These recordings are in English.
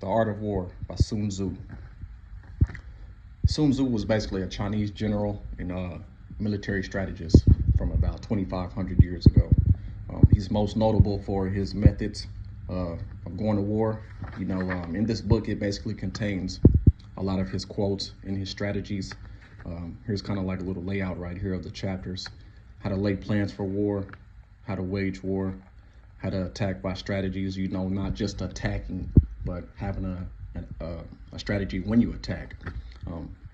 The Art of War by Sun Tzu. Sun Tzu was basically a Chinese general and military strategist from about 2,500 years ago. He's most notable for his methods of going to war. In this book, it basically contains a lot of his quotes and his strategies. Here's kind of like a little layout right here of the chapters: how to lay plans for war, how to wage war, how to attack by strategies, not just attacking, but having a strategy when you attack,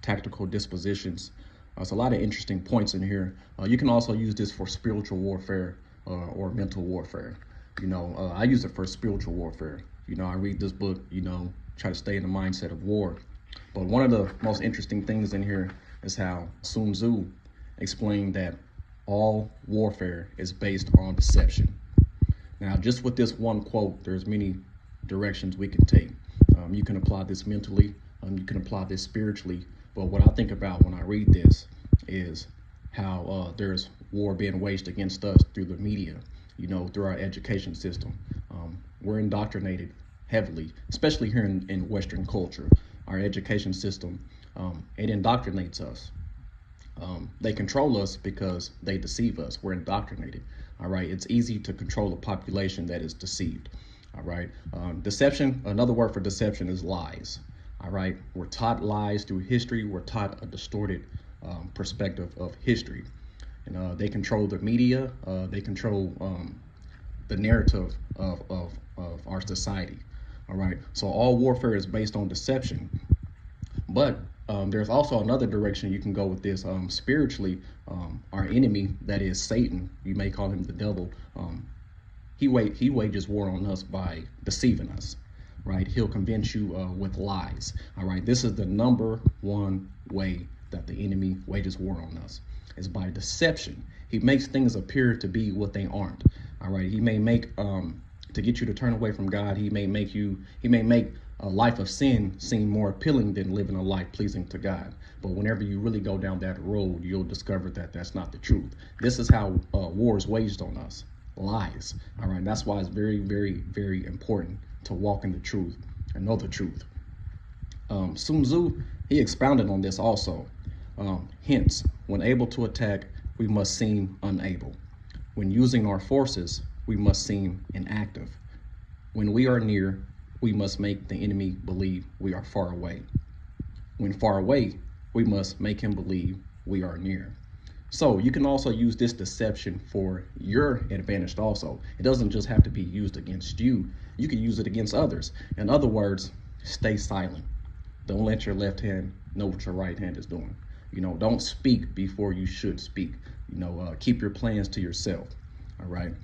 tactical dispositions. There's a lot of interesting points in here. You can also use this for spiritual warfare or mental warfare. I use it for spiritual warfare. I read this book, try to stay in the mindset of war. But one of the most interesting things in here is how Sun Tzu explained that all warfare is based on deception. Now, just with this one quote, there's many directions we can take. You can apply this mentally, you can apply this spiritually. But what I think about when I read this is how there's war being waged against us through the media, through our education system. We're indoctrinated heavily, especially here in Western culture. Our education system, it indoctrinates us. They control us because they deceive us. We're indoctrinated. All right. It's easy to control a population that is deceived. All right. Deception, another word for deception is lies. All right. We're taught lies through history. We're taught a distorted perspective of history. And they control the media. They control the narrative of our society. All right. So all warfare is based on deception. But there's also another direction you can go with this. Spiritually, our enemy, that is Satan, you may call him the devil, he wages war on us by deceiving us, right? He'll convince you with lies. All right, this is the number one way that the enemy wages war on us, is by deception. He makes things appear to be what they aren't. All right, he may make to get you to turn away from God. He may make a life of sin seem more appealing than living a life pleasing to God. But whenever you really go down that road, you'll discover that that's not the truth. This is how war is waged on us: lies. All right, that's why it's very, very, very important to walk in the truth and know the truth. Sun Tzu, he expounded on this also. Hence, when able to attack, we must seem unable. When using our forces, we must seem inactive. When we are near, we must make the enemy believe we are far away. When far away, we must make him believe we are near. So you can also use this deception for your advantage also. It doesn't just have to be used against you. You can use it against others. In other words, stay silent. Don't let your left hand know what your right hand is doing. Don't speak before you should speak. Keep your plans to yourself. All right.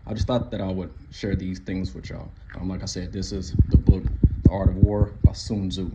I just thought that I would share these things with y'all. Like I said, this is the book, The Art of War by Sun Tzu.